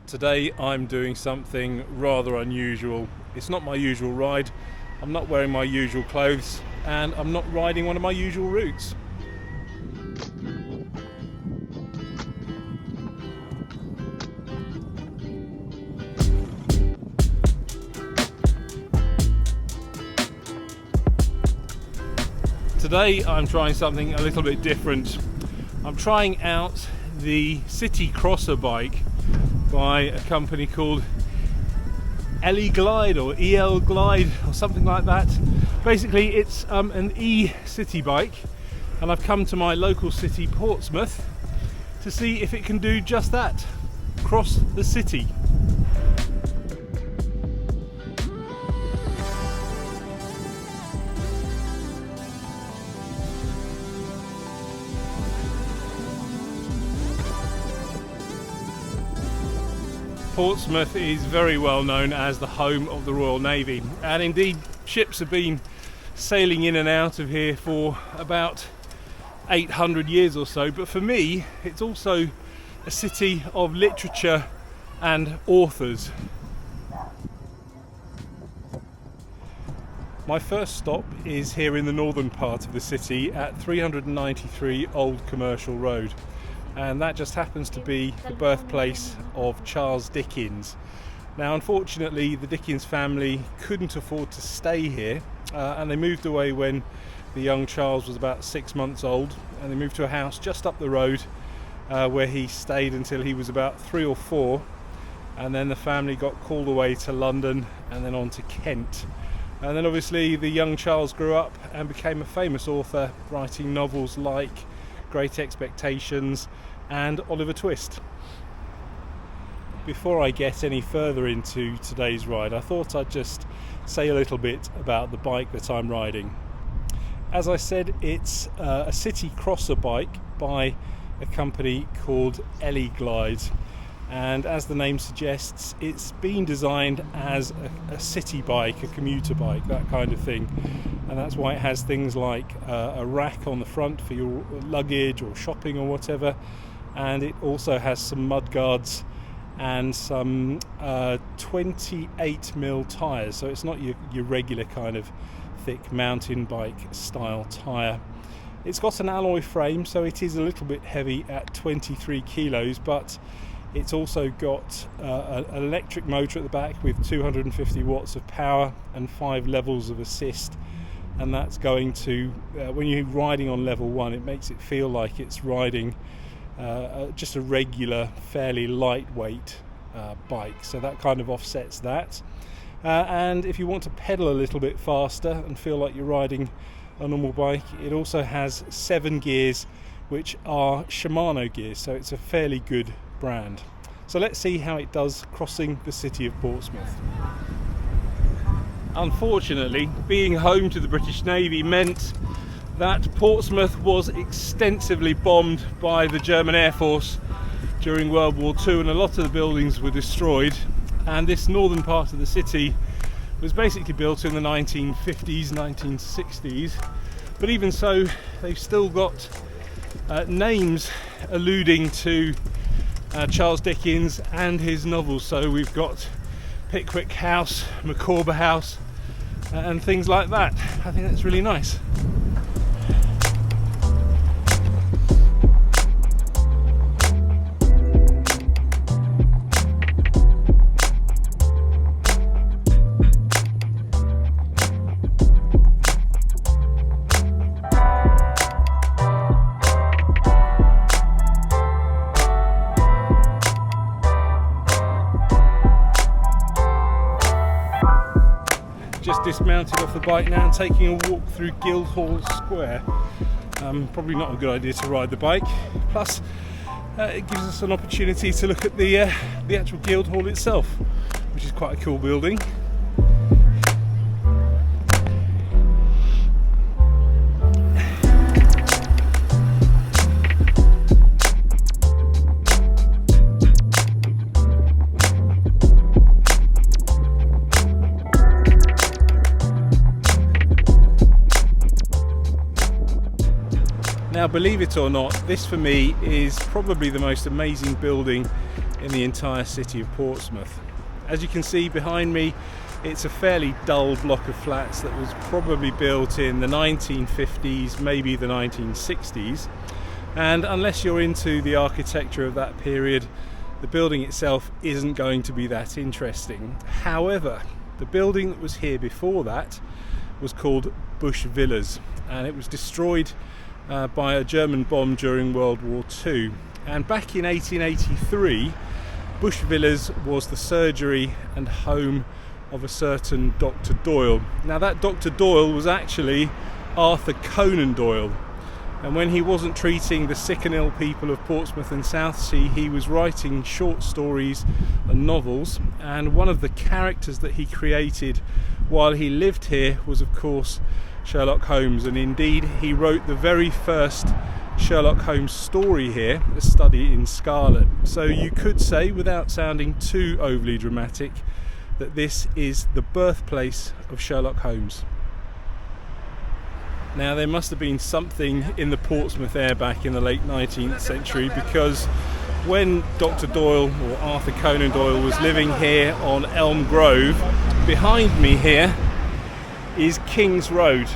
Today I'm doing something rather unusual. It's not my usual ride, I'm not wearing my usual clothes, and I'm not riding one of my usual routes. Today I'm trying something a little bit different. I'm trying out the Citycrosser bike by a company called Eleglide or Eleglide or something like that. Basically it's an e-city bike, and I've come to my local city Portsmouth to see if it can do just that, cross the city. Portsmouth is very well known as the home of the Royal Navy, and indeed ships have been sailing in and out of here for about 800 years or so, but for me it's also a city of literature and authors. My first stop is here in the northern part of the city at 393 Old Commercial Road. And that just happens to be the birthplace of Charles Dickens. Now, unfortunately, the Dickens family couldn't afford to stay here, and they moved away when the young Charles was about 6 months old, and they moved to a house just up the road where he stayed until he was about 3 or 4, and then the family got called away to London and then on to Kent. And then obviously the young Charles grew up and became a famous author, writing novels like Great Expectations and Oliver Twist. Before I get any further into today's ride, I thought I'd just say a little bit about the bike that I'm riding. As I said, it's a Citycrosser bike by a company called Eleglide, and as the name suggests, it's been designed as a city bike, a commuter bike, that kind of thing, and that's why it has things like a rack on the front for your luggage or shopping or whatever, and it also has some mudguards and some 28mm tyres, so it's not your regular kind of thick mountain bike style tyre. It's got an alloy frame, so it is a little bit heavy at 23 kilos, but it's also got an electric motor at the back with 250 watts of power and 5 levels of assist, and that's going to, when you're riding on level 1, it makes it feel like it's riding just a regular, fairly lightweight bike, so that kind of offsets that. And if you want to pedal a little bit faster and feel like you're riding a normal bike, it also has 7 gears, which are Shimano gears, so it's a fairly good brand. So let's see how it does crossing the city of Portsmouth. Unfortunately, being home to the British Navy meant that Portsmouth was extensively bombed by the German Air Force during World War II, and a lot of the buildings were destroyed, and this northern part of the city was basically built in the 1950s, 1960s, but even so they've still got names alluding to Charles Dickens and his novels. So we've got Pickwick House, Micawber House, and things like that. I think that's really nice. Just dismounted off the bike now and taking a walk through Guildhall Square. Probably not a good idea to ride the bike, plus it gives us an opportunity to look at the actual Guildhall itself, which is quite a cool building. Now, believe it or not, this for me is probably the most amazing building in the entire city of Portsmouth. As you can see behind me, it's a fairly dull block of flats that was probably built in the 1950s, maybe the 1960s. And unless you're into the architecture of that period, the building itself isn't going to be that interesting. However, the building that was here before that was called Bush Villas, and it was destroyed by a German bomb during World War II. And back in 1883, Bush Villas was the surgery and home of a certain Dr. Doyle. Now that Dr. Doyle was actually Arthur Conan Doyle, and when he wasn't treating the sick and ill people of Portsmouth and Southsea, he was writing short stories and novels, and one of the characters that he created while he lived here was of course Sherlock Holmes, and indeed he wrote the very first Sherlock Holmes story here, A Study in Scarlet. So you could say, without sounding too overly dramatic, that this is the birthplace of Sherlock Holmes. Now there must have been something in the Portsmouth air back in the late 19th century, because when Dr. Doyle, or Arthur Conan Doyle, was living here on Elm Grove, behind me here is King's Road,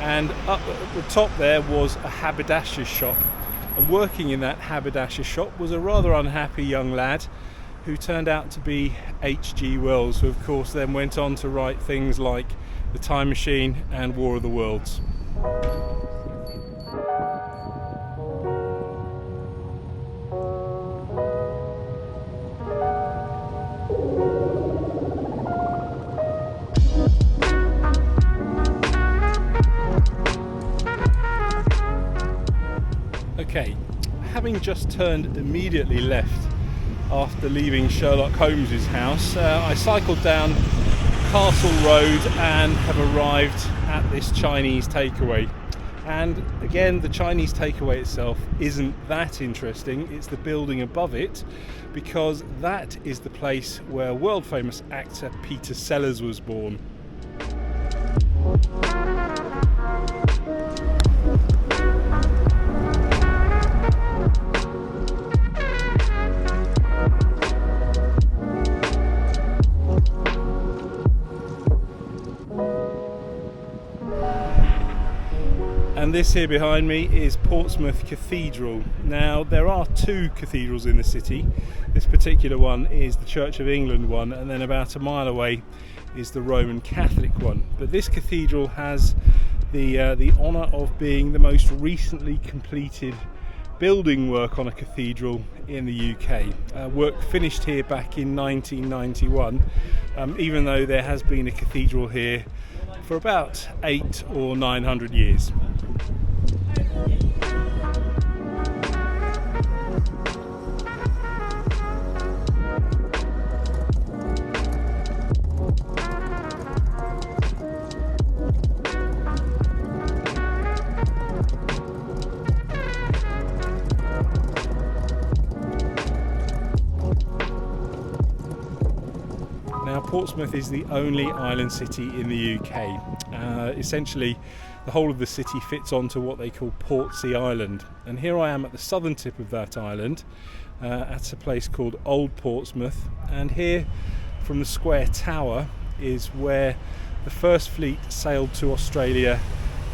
and up at the top there was a haberdasher's shop, and working in that haberdasher's shop was a rather unhappy young lad who turned out to be H.G. Wells, who of course then went on to write things like The Time Machine and War of the Worlds. Okay, having just turned immediately left after leaving Sherlock Holmes's house, I cycled down Castle Road and have arrived at this Chinese takeaway. And again, the Chinese takeaway itself isn't that interesting, it's the building above it, because that is the place where world famous actor Peter Sellers was born. And this here behind me is Portsmouth Cathedral. Now there are two cathedrals in the city. This particular one is the Church of England one, and then about a mile away is the Roman Catholic one. But this cathedral has the honour of being the most recently completed building work on a cathedral in the UK. Work finished here back in 1991, even though there has been a cathedral here for about 800 or 900 years. Now, Portsmouth is the only island city in the UK. Essentially, the whole of the city fits onto what they call Portsea Island. And here I am at the southern tip of that island, at a place called Old Portsmouth. And here, from the Square Tower, is where the first fleet sailed to Australia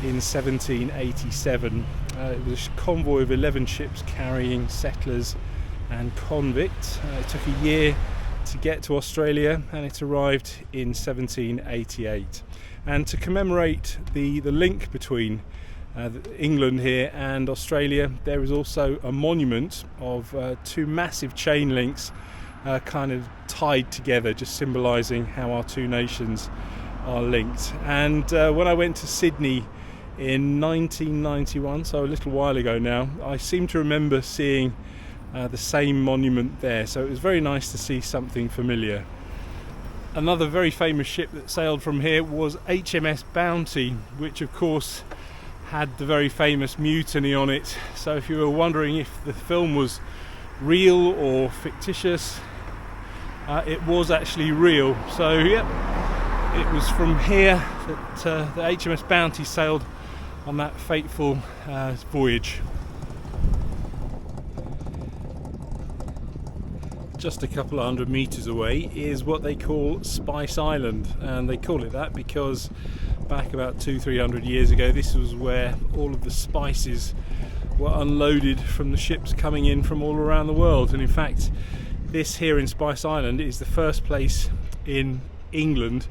in 1787. It was a convoy of 11 ships carrying settlers and convicts. It took a year to get to Australia, and it arrived in 1788. And to commemorate the link between England here and Australia, there is also a monument of two massive chain links kind of tied together, just symbolising how our two nations are linked. And when I went to Sydney in 1991, so a little while ago now, I seem to remember seeing the same monument there, so it was very nice to see something familiar. Another very famous ship that sailed from here was HMS Bounty, which of course had the very famous mutiny on it. So if you were wondering if the film was real or fictitious, it was actually real. So yep, it was from here that the HMS Bounty sailed on that fateful voyage. just a couple of 100 metres away is what they call Spice Island, and they call it that because back about 200-300 years ago this was where all of the spices were unloaded from the ships coming in from all around the world. And in fact, this here in Spice Island is the first place in England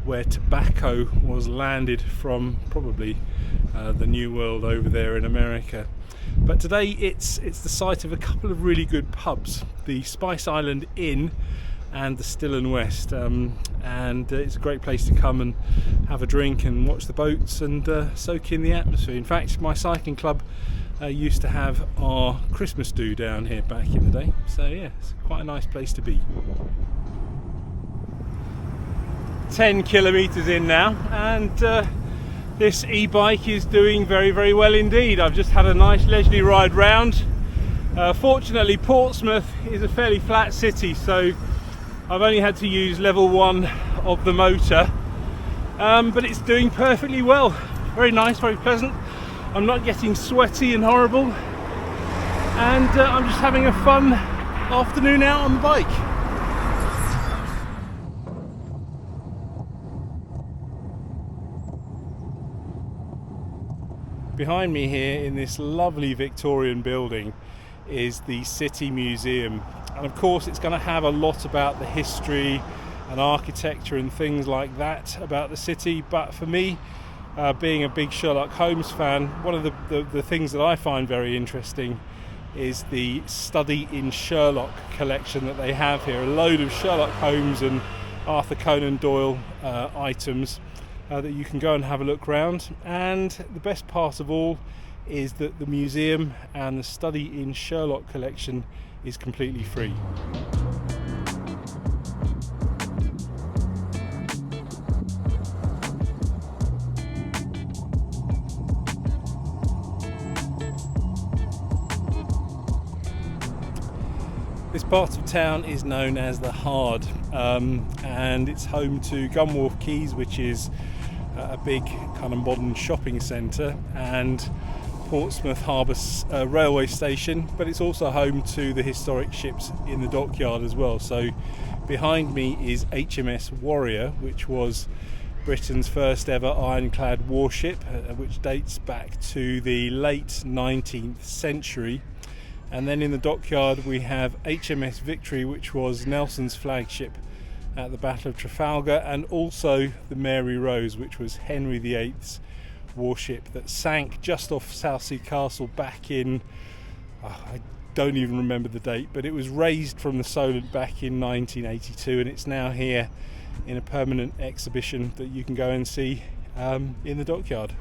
where tobacco was landed from, probably the New World over there in America. But today it's the site of a couple of really good pubs, the Spice Island Inn and the Still and West, and it's a great place to come and have a drink and watch the boats and soak in the atmosphere. In fact, my cycling club used to have our Christmas do down here back in the day, so yeah, it's quite a nice place to be. 10 kilometres in now, and this e-bike is doing very, very well indeed. I've just had a nice leisurely ride round. Fortunately, Portsmouth is a fairly flat city, so I've only had to use level 1 of the motor, but it's doing perfectly well. Very nice, very pleasant. I'm not getting sweaty and horrible, and I'm just having a fun afternoon out on the bike. Behind me here in this lovely Victorian building is the City Museum, and of course it's going to have a lot about the history and architecture and things like that about the city, but for me, being a big Sherlock Holmes fan, one of the things that I find very interesting is the Study in Sherlock collection that they have here. A load of Sherlock Holmes and Arthur Conan Doyle items that you can go and have a look round. And the best part of all is that the museum and the Study in Sherlock collection is completely free. This part of town is known as the Hard, and it's home to Gunwharf Quays, which is a big kind of modern shopping centre, and Portsmouth Harbour railway station, but it's also home to the historic ships in the dockyard as well. So behind me is HMS Warrior, which was Britain's first ever ironclad warship, which dates back to the late 19th century. And then in the dockyard we have HMS Victory, which was Nelson's flagship at the Battle of Trafalgar, and also the Mary Rose, which was Henry VIII's warship that sank just off Southsea Castle back in, I don't even remember the date, but it was raised from the Solent back in 1982, and it's now here in a permanent exhibition that you can go and see in the dockyard.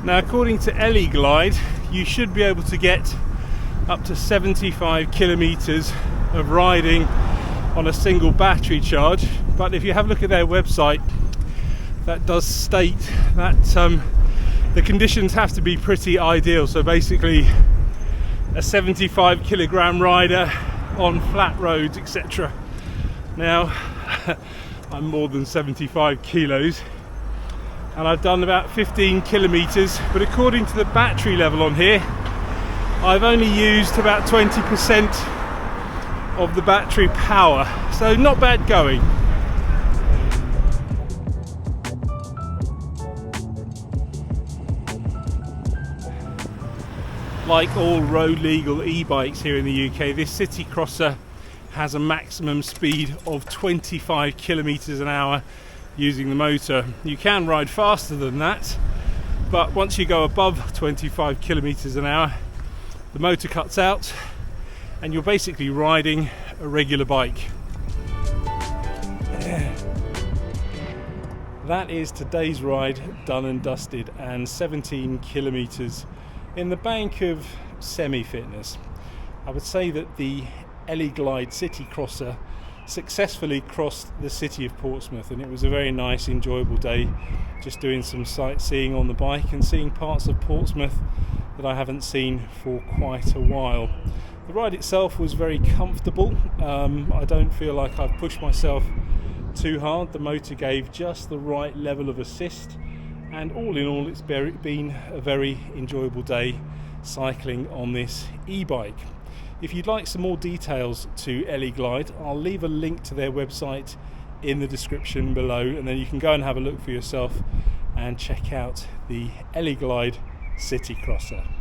Now, according to Eleglide, you should be able to get up to 75 kilometres of riding on a single battery charge, but if you have a look at their website, that does state that the conditions have to be pretty ideal. So basically a 75 kilogram rider on flat roads, etc. Now I'm more than 75 kilos and I've done about 15 kilometers, but according to the battery level on here, I've only used about 20% of the battery power, so not bad going. Like all road legal e-bikes here in the UK, this Citycrosser has a maximum speed of 25 kilometers an hour using the motor. You can ride faster than that, but once you go above 25 kilometers an hour, the motor cuts out and you're basically riding a regular bike. That is today's ride done and dusted, and 17 kilometers in the bank of semi-fitness. I would say that the Eleglide Citycrosser successfully crossed the city of Portsmouth, and it was a very nice, enjoyable day, just doing some sightseeing on the bike and seeing parts of Portsmouth that I haven't seen for quite a while. The ride itself was very comfortable. I don't feel like I've pushed myself too hard. The motor gave just the right level of assist, and all in all it's been a very enjoyable day cycling on this e-bike. If you'd like some more details to Eleglide, I'll leave a link to their website in the description below, and then you can go and have a look for yourself and check out the Eleglide Citycrosser.